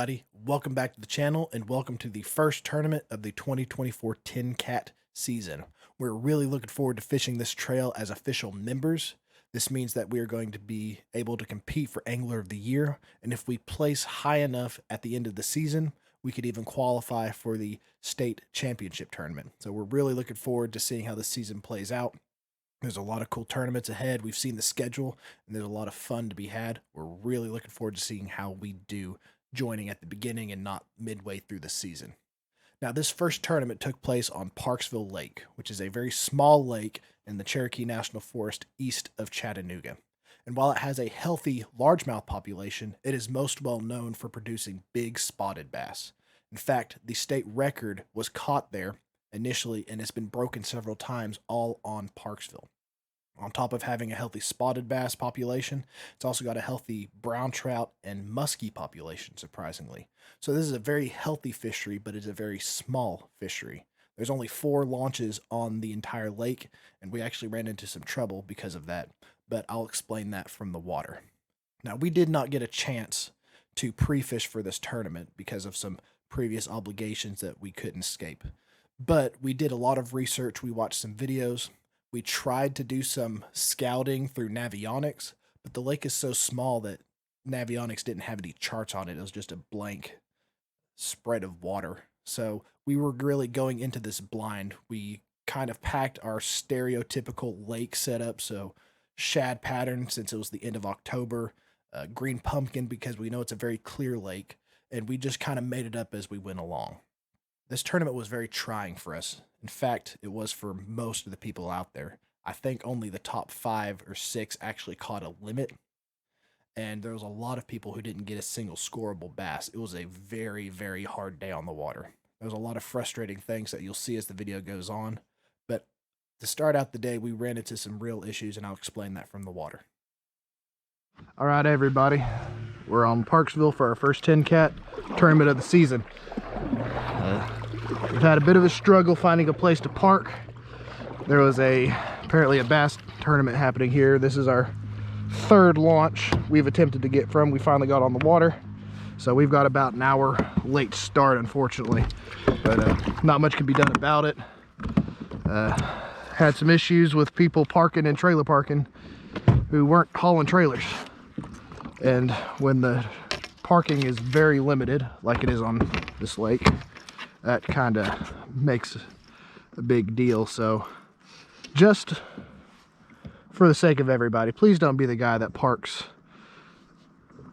everybody, welcome back to the channel and welcome to the first tournament of the 2024 10KATT season. We're really looking forward to fishing this trail as official members. This means that we are going to be able to compete for Angler of the Year, and if we place high enough at the end of the season, we could even qualify for the state championship tournament. So we're really looking forward to seeing how the season plays out. There's a lot of cool tournaments ahead. We've seen the schedule, and there's a lot of fun to be had. We're really looking forward to seeing how we do joining at the beginning and not midway through the season. Now, this first tournament took place on Parksville Lake, which is a very small lake in the Cherokee National Forest east of Chattanooga. And while it has a healthy largemouth population, it is most well known for producing big spotted bass. In fact, the state record was caught there initially, and it's been broken several times, all on Parksville. On top of having a healthy spotted bass population, it's also got a healthy brown trout and muskie population, surprisingly. So this is a very healthy fishery, but it's a very small fishery. There's only 4 launches on the entire lake, and we actually ran into some trouble because of that, but I'll explain that from the water. Now, we did not get a chance to pre-fish for this tournament because of some previous obligations that we couldn't escape. But we did a lot of research. We watched some videos. We tried to do some scouting through Navionics, but the lake is so small that Navionics didn't have any charts on it. It was just a blank spread of water. So we were really going into this blind. We kind of packed our stereotypical lake setup. So shad pattern, since it was the end of October, green pumpkin because we know it's a very clear lake, and we just kind of made it up as we went along. This tournament was very trying for us. In fact, it was for most of the people out there. I think only the top 5 or 6 actually caught a limit, and there was a lot of people who didn't get a single scoreable bass. It was a very, very hard day on the water. There was a lot of frustrating things that you'll see as the video goes on, but to start out the day, we ran into some real issues, and I'll explain that from the water. All right, everybody, we're on Parksville for our first 10KATT tournament of the season. We've had a bit of a struggle finding a place to park. There was apparently a bass tournament happening here. This is our 3rd launch we've attempted to get from. We finally got on the water, so we've got about an hour late start, unfortunately, but not much can be done about it. Had some issues with people parking and trailer parking who weren't hauling trailers, and when the parking is very limited like it is on this lake, that kind of makes a big deal. So just for the sake of everybody, please don't be the guy that parks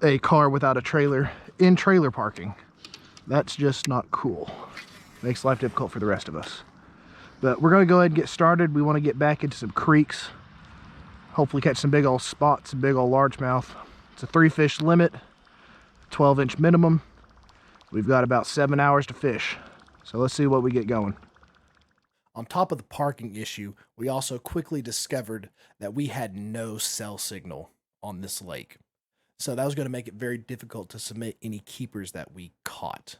a car without a trailer in trailer parking. That's just not cool. Makes life difficult for the rest of us. But we're going to go ahead and get started. We want to get back into some creeks, hopefully catch some big old spots, some big old largemouth. It's a 3-fish limit, 12-inch minimum. We've got about 7 hours to fish. So let's see what we get going. On top of the parking issue, we also quickly discovered that we had no cell signal on this lake. So that was going to make it very difficult to submit any keepers that we caught.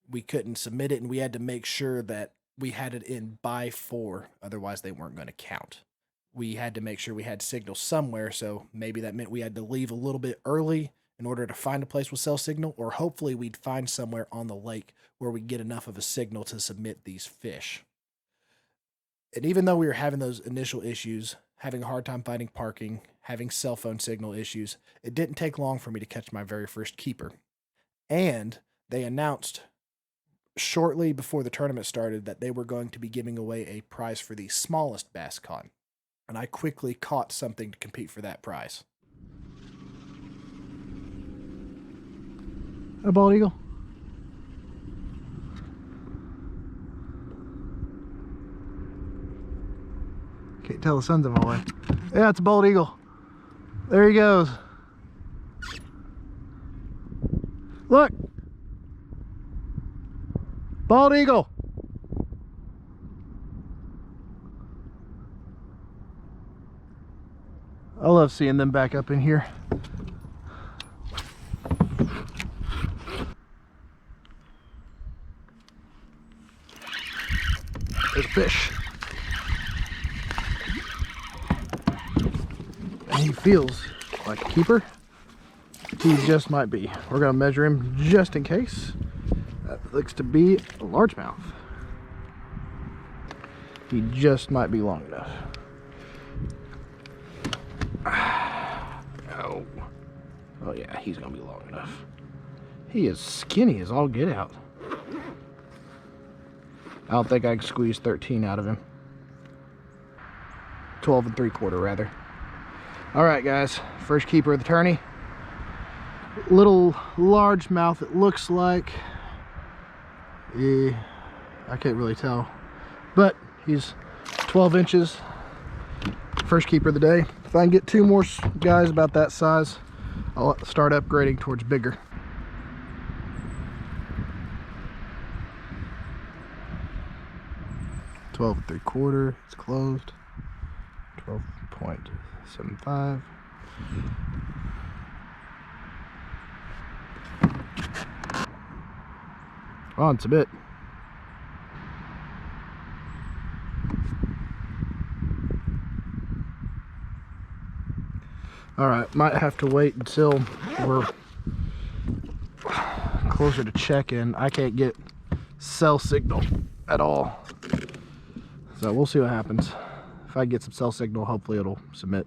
We couldn't submit it, and we had to make sure that we had it in by 4, otherwise they weren't going to count. We had to make sure we had signal somewhere, so maybe that meant we had to leave a little bit early in order to find a place with cell signal, or hopefully we'd find somewhere on the lake where we get enough of a signal to submit these fish. And even though we were having those initial issues, having a hard time finding parking, having cell phone signal issues, it didn't take long for me to catch my very first keeper. And they announced shortly before the tournament started that they were going to be giving away a prize for the smallest bass caught. And I quickly caught something to compete for that prize. A bald eagle. Can't tell the sun's in my way. Yeah, it's a bald eagle. There he goes. Look. Bald eagle. I love seeing them back up in here. There's a fish. And he feels like a keeper. He just might be. We're gonna measure him just in case. That looks to be a largemouth. He just might be long enough. Oh. Oh yeah, he's gonna be long enough. He is skinny as all get out. I don't think I can squeeze 13 out of him. 12 3/4 rather. All right, guys, first keeper of the tourney. Little largemouth it looks like. I can't really tell, but he's 12 inches. First keeper of the day. If I can get 2 more guys about that size, I'll start upgrading towards bigger. $12 3/4. It's closed. 12.75. Oh, it's a bit. All right, might have to wait until we're closer to check-in. I can't get cell signal at all, so we'll see what happens. If I get some cell signal, hopefully it'll submit.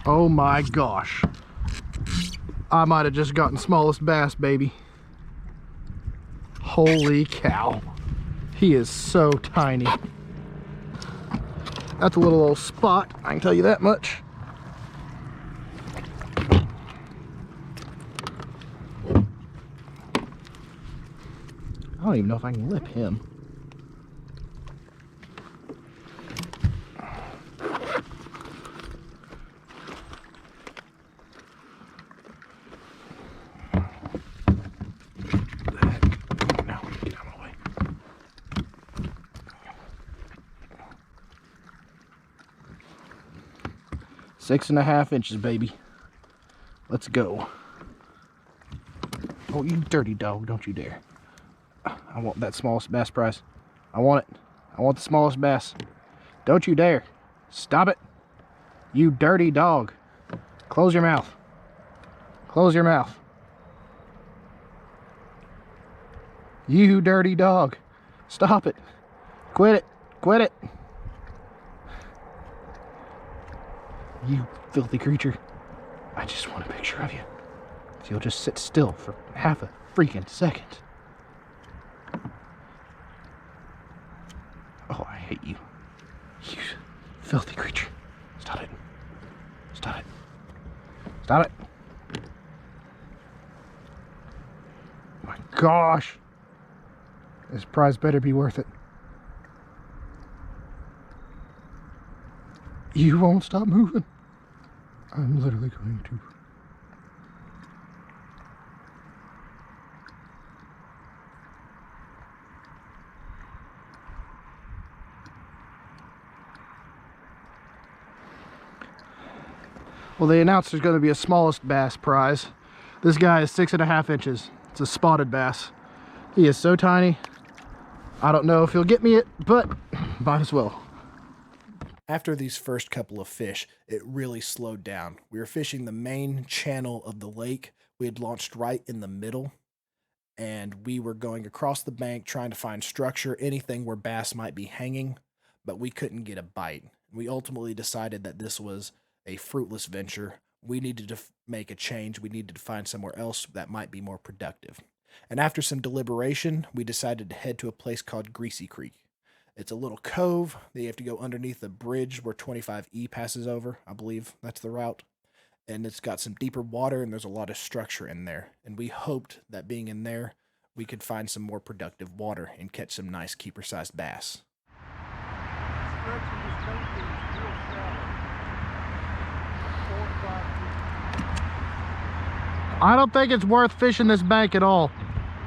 Oh my gosh. I might have just gotten smallest bass, baby. Holy cow. He is so tiny. That's a little old spot, I can tell you that much. I don't even know if I can lip him. Now, get out of my way. Six and a half inches, baby. Let's go. Oh, you dirty dog, don't you dare. I want that smallest bass prize. I want it. I want the smallest bass. Don't you dare. Stop it. You dirty dog. Close your mouth. Close your mouth. You dirty dog. Stop it. Quit it. Quit it. You filthy creature. I just want a picture of you. So you'll just sit still for half a freaking second. Oh, I hate you. You filthy creature. Stop it. Stop it. Stop it. My gosh. This prize better be worth it. You won't stop moving. I'm literally going to. Well, they announced there's going to be a smallest bass prize. This guy is 6.5 inches. It's a spotted bass. He is so tiny. I don't know if he'll get me it, but might as well. After these first couple of fish, it really slowed down. We were fishing the main channel of the lake. We had launched right in the middle, and we were going across the bank trying to find structure, anything where bass might be hanging, but we couldn't get a bite. We ultimately decided that this was a fruitless venture. We needed to make a change. We needed to find somewhere else that might be more productive. And after some deliberation, we decided to head to a place called Greasy Creek. It's a little cove that you have to go underneath a bridge where 25E passes over. I believe that's the route. And it's got some deeper water, and there's a lot of structure in there. And we hoped that being in there, we could find some more productive water and catch some nice keeper-sized bass. I don't think it's worth fishing this bank at all.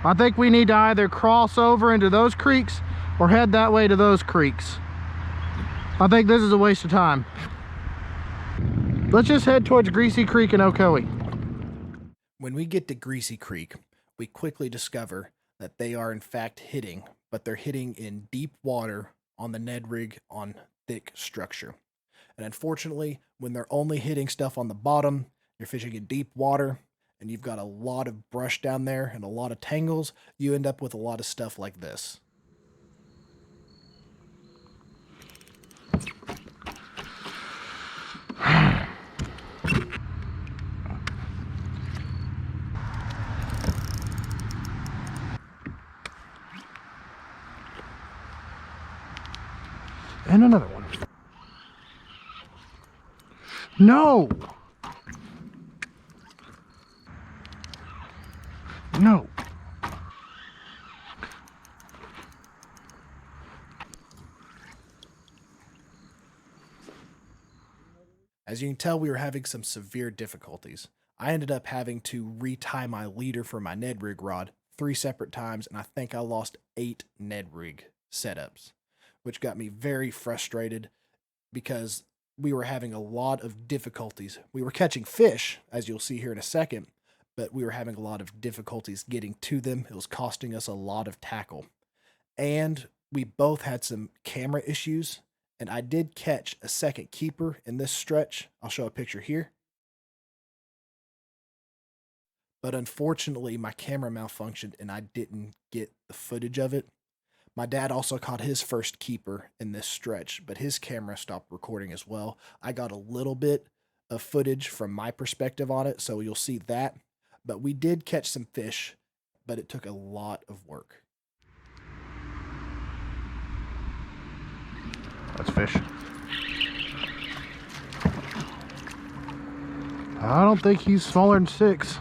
I think we need to either cross over into those creeks or head that way to those creeks. I think this is a waste of time. Let's just head towards Greasy Creek and Ocoee. When we get to Greasy Creek, we quickly discover that they are in fact hitting, but they're hitting in deep water on the Ned rig on thick structure. And unfortunately, when they're only hitting stuff on the bottom, you're fishing in deep water, and you've got a lot of brush down there and a lot of tangles, you end up with a lot of stuff like this. And another one. No! No. As you can tell, we were having some severe difficulties. I ended up having to retie my leader for my Ned rig rod 3 separate times, and I think I lost 8 Ned rig setups, which got me very frustrated because we were having a lot of difficulties. We were catching fish, as you'll see here in a second, but we were having a lot of difficulties getting to them. It was costing us a lot of tackle. And we both had some camera issues, and I did catch a second keeper in this stretch. I'll show a picture here. But unfortunately, my camera malfunctioned and I didn't get the footage of it. My dad also caught his first keeper in this stretch, but his camera stopped recording as well. I got a little bit of footage from my perspective on it, so you'll see that. But we did catch some fish, but it took a lot of work. That's fish. I don't think he's smaller than 6.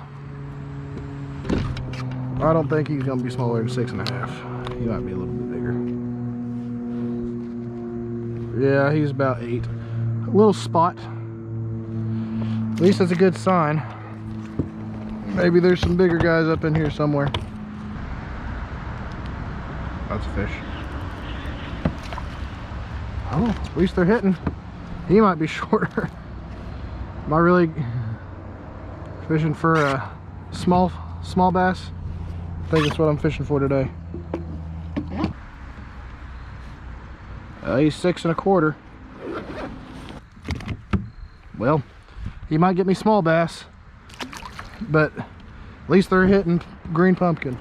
I don't think he's gonna be smaller than 6.5. He might be a little bit bigger. Yeah, he's about 8. A little spot. At least that's a good sign. Maybe there's some bigger guys up in here somewhere. That's a fish. Oh, at least they're hitting. He might be shorter. Am I really fishing for a small bass? I think that's what I'm fishing for today. He's 6 1/4. Well, he might get me small bass, but at least they're hitting green pumpkin.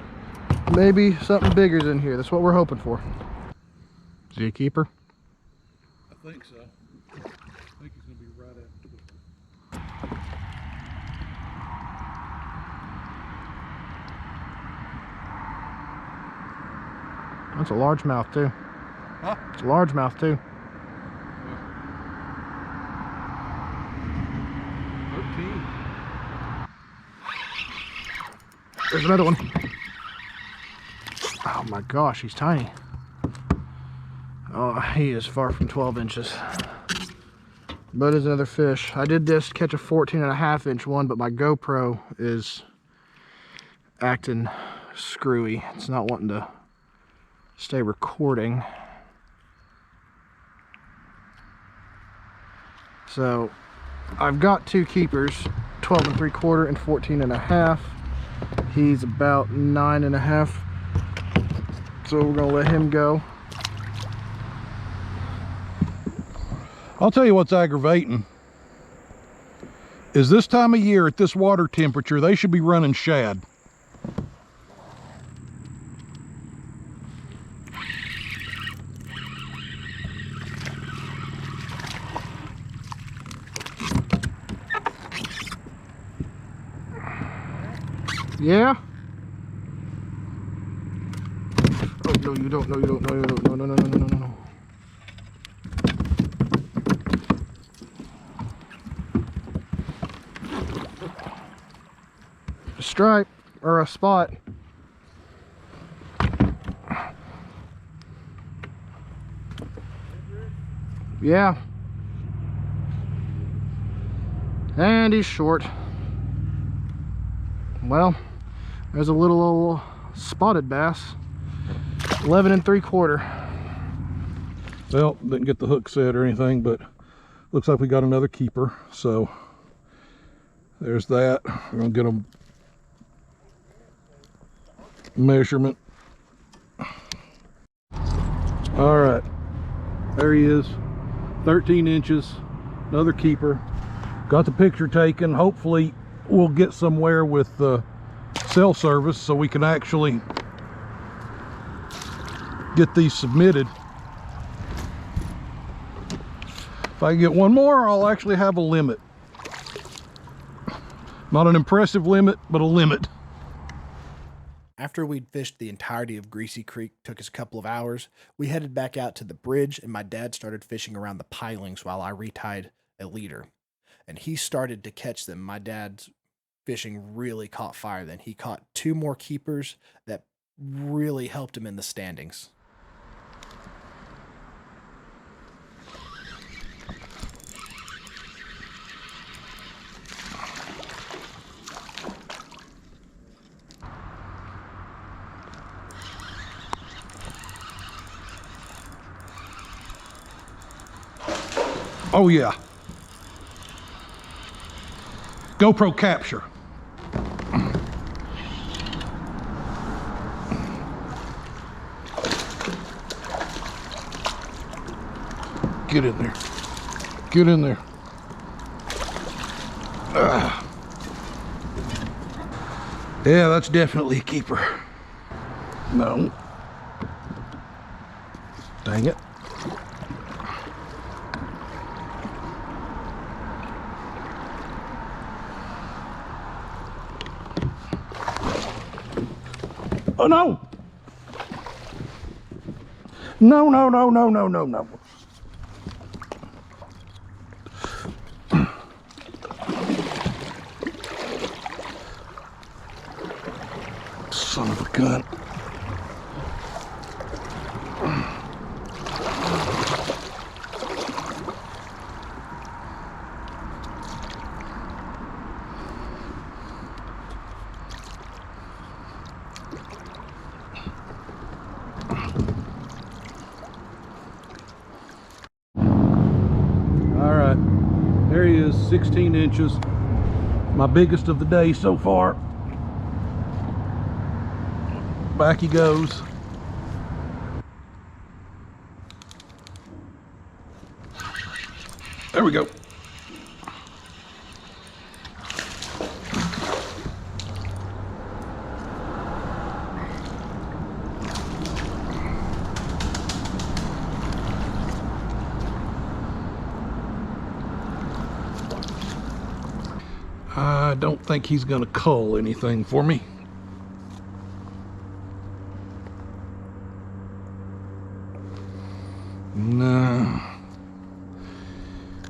Maybe something bigger's in here. That's what we're hoping for. Is he a keeper? I think so. I think he's going to be right after the... That's a largemouth too. Huh? It's a largemouth too. 13. There's another one. Oh my gosh, he's tiny. Oh, he is far from 12 inches. But it's another fish. I did this catch a 14.5-inch one, but my GoPro is acting screwy. It's not wanting to stay recording. So I've got 2 keepers, 12 3/4 and 14.5. He's about 9.5. So we're gonna let him go. I'll tell you what's aggravating is this time of year at this water temperature, they should be running shad. Yeah? Oh, no, you don't. No, you don't. No, you don't. No, no, no, no, no, no, no. A stripe or a spot. Yeah. And he's short. Well, there's a little old spotted bass. 11 3/4. Well, didn't get the hook set or anything, but looks like we got another keeper. So there's that. We're gonna get a measurement. All right, there he is. 13 inches, another keeper. Got the picture taken. Hopefully we'll get somewhere with cell service so we can actually get these submitted. If I get one more, I'll actually have a limit. Not an impressive limit, but a limit. After we'd fished the entirety of Greasy Creek, took us a couple of hours, we headed back out to the bridge, and my dad started fishing around the pilings while I retied a leader. And he started to catch them. My dad's fishing really caught fire then. He caught 2 more keepers that really helped him in the standings. Oh yeah. GoPro capture. Get in there. Get in there. Yeah, that's definitely a keeper. No. Dang it. Oh no! No, no, no, no, no, no, no. Son of a gun. All right, there he is, 16 inches. My biggest of the day so far. Back he goes. There we go. I don't think he's gonna cull anything for me. No.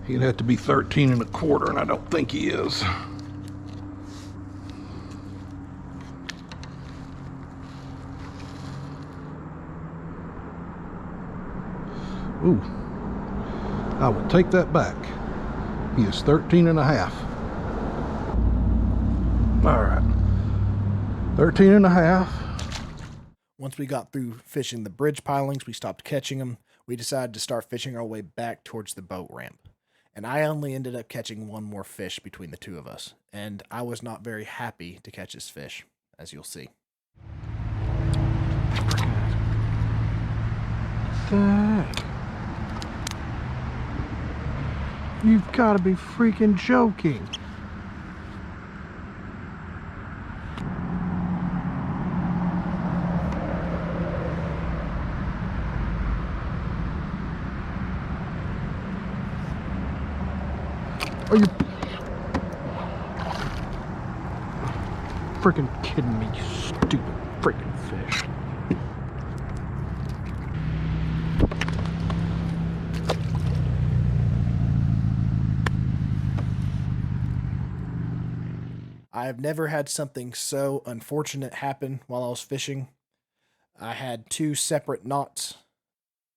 He'd have to be 13 1/4, and I don't think he is. Ooh. I will take that back. He is 13 1/2. All right. 13 1/2. Once we got through fishing the bridge pilings, we stopped catching them. We decided to start fishing our way back towards the boat ramp. And I only ended up catching 1 more fish between the 2 of us. And I was not very happy to catch this fish, as you'll see. Dang. You've got to be freaking joking. Are you freaking kidding me, you stupid freaking fish? I have never had something so unfortunate happen while I was fishing. I had 2 separate knots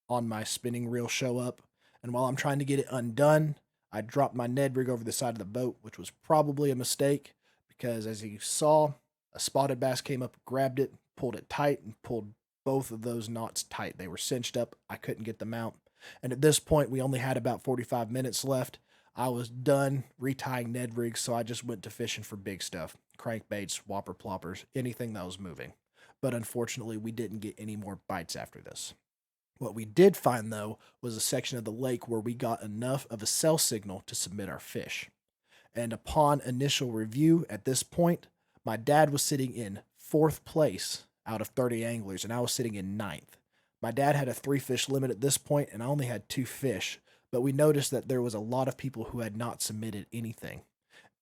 on my spinning reel show up, and while I'm trying to get it undone, I dropped my Ned rig over the side of the boat, which was probably a mistake because, as you saw, a spotted bass came up, grabbed it, pulled it tight, and pulled both of those knots tight. They were cinched up. I couldn't get them out. And at this point, we only had about 45 minutes left. I was done retying Ned rigs, so I just went to fishing for big stuff. Crankbaits, whopper ploppers, anything that was moving. But unfortunately, we didn't get any more bites after this. What we did find, though, was a section of the lake where we got enough of a cell signal to submit our fish. And upon initial review at this point, my dad was sitting in fourth place out of 30 anglers, and I was sitting in ninth. My dad had a 3 fish limit at this point, and I only had 2 fish, but we noticed that there was a lot of people who had not submitted anything.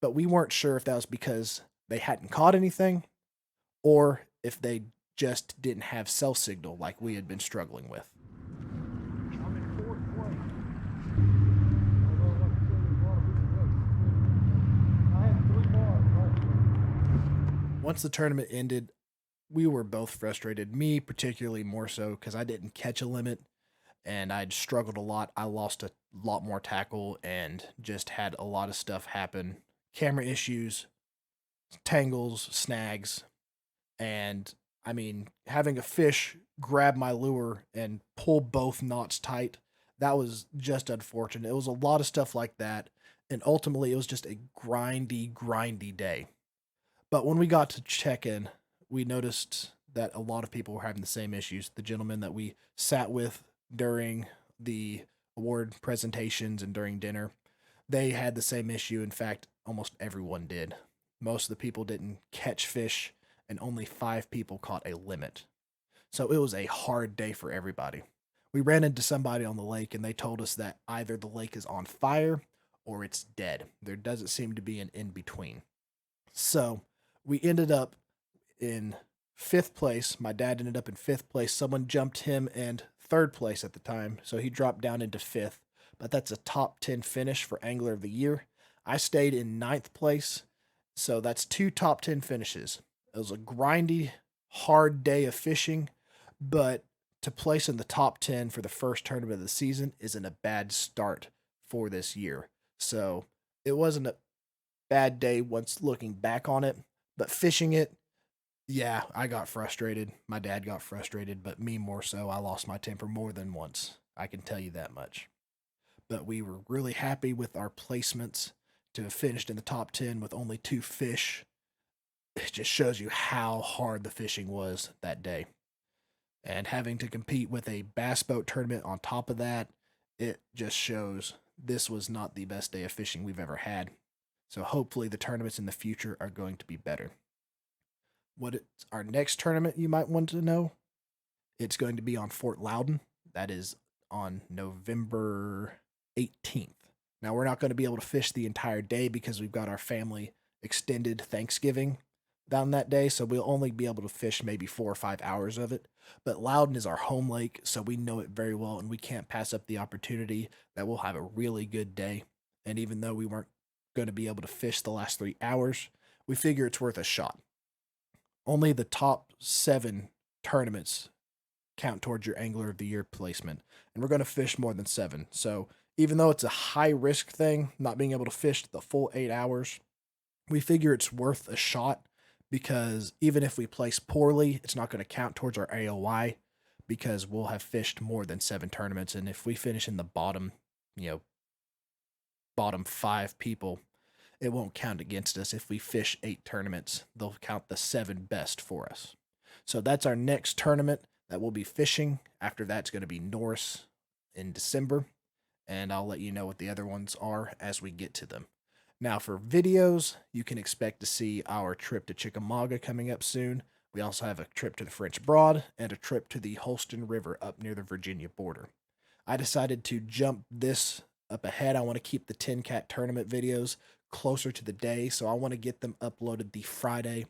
But we weren't sure if that was because they hadn't caught anything or if they just didn't have cell signal like we had been struggling with. I'm in fourth place. I had 3 bars. Once the tournament ended, we were both frustrated. Me, particularly more so because I didn't catch a limit and I'd struggled a lot. I lost a lot more tackle and just had a lot of stuff happen, camera issues, tangles, snags, and I mean, having a fish grab my lure and pull both knots tight, that was just unfortunate. It was a lot of stuff like that, and ultimately it was just a grindy day. But when we got to check in, we noticed that a lot of people were having the same issues. The gentleman that we sat with during the award presentations and during dinner, they had the same issue. In fact, almost everyone did. Most of the people didn't catch fish, and only 5 people caught a limit. So it was a hard day for everybody. We ran into somebody on the lake, and they told us that either the lake is on fire or it's dead. There doesn't seem to be an in between. So we ended up in 5th place. My dad ended up in 5th place. Someone jumped him in 3rd place at the time, so he dropped down into 5th. But that's a top 10 finish for Angler of the Year. I stayed in 9th place, so that's 2 top 10 finishes. It was a grindy, hard day of fishing, but to place in the top 10 for the first tournament of the season isn't a bad start for this year. So it wasn't a bad day once looking back on it, but fishing it, yeah, I got frustrated. My dad got frustrated, but me more so. I lost my temper more than once. I can tell you that much. But we were really happy with our placements to have finished in the top 10 with only 2 fish. It just shows you how hard the fishing was that day. And having to compete with a bass boat tournament on top of that, it just shows this was not the best day of fishing we've ever had. So hopefully the tournaments in the future are going to be better. What is our next tournament you might want to know? It's going to be on Fort Loudon. That is on November 18th. Now, we're not going to be able to fish the entire day because we've got our family extended Thanksgiving down that day, so we'll only be able to fish maybe 4 or 5 hours of it. But Loudon is our home lake, so we know it very well, and we can't pass up the opportunity that we'll have a really good day. And even though we weren't going to be able to fish the last 3 hours, we figure it's worth a shot. Only the top 7 tournaments count towards your Angler of the Year placement, and we're going to fish more than 7. So even though it's a high risk thing, not being able to fish the full 8 hours, we figure it's worth a shot because even if we place poorly, it's not going to count towards our AOY because we'll have fished more than 7 tournaments. And if we finish in the bottom, bottom 5 people, it won't count against us. If we fish 8 tournaments, they'll count the 7 best for us. So that's our next tournament that we'll be fishing. After that's going to be Norris in December, and I'll let you know what the other ones are as we get to them. Now for videos, you can expect to see our trip to Chickamauga coming up soon. We also have a trip to the French Broad and a trip to the Holston River up near the Virginia border. I decided to jump this up ahead. I want to keep the 10-cat tournament videos closer to the day, so I want to get them uploaded the Friday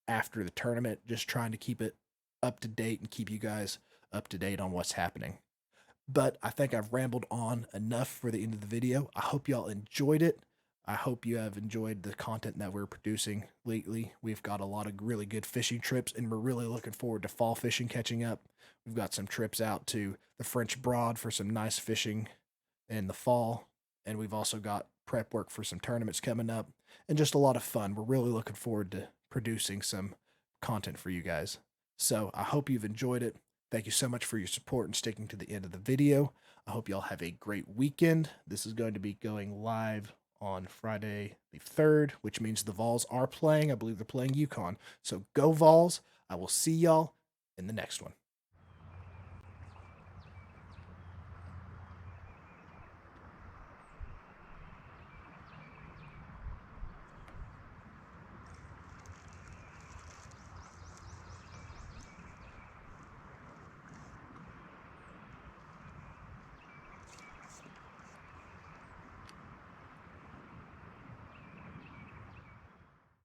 after the tournament, just trying to keep it up to date and keep you guys up to date on what's happening. But I think I've rambled on enough for the end of the video. I hope y'all enjoyed it. I hope you have enjoyed the content that we're producing lately. We've got a lot of really good fishing trips, and we're really looking forward to fall fishing catching up. We've got some trips out to the French Broad for some nice fishing in the fall, and we've also got prep work for some tournaments coming up, and just a lot of fun. We're really looking forward to producing some content for you guys. So I hope you've enjoyed it. Thank you so much for your support and sticking to the end of the video. I hope y'all have a great weekend. This is going to be going live on Friday the 3rd, which means the Vols are playing. I believe they're playing UConn. So go Vols. I will see y'all in the next one.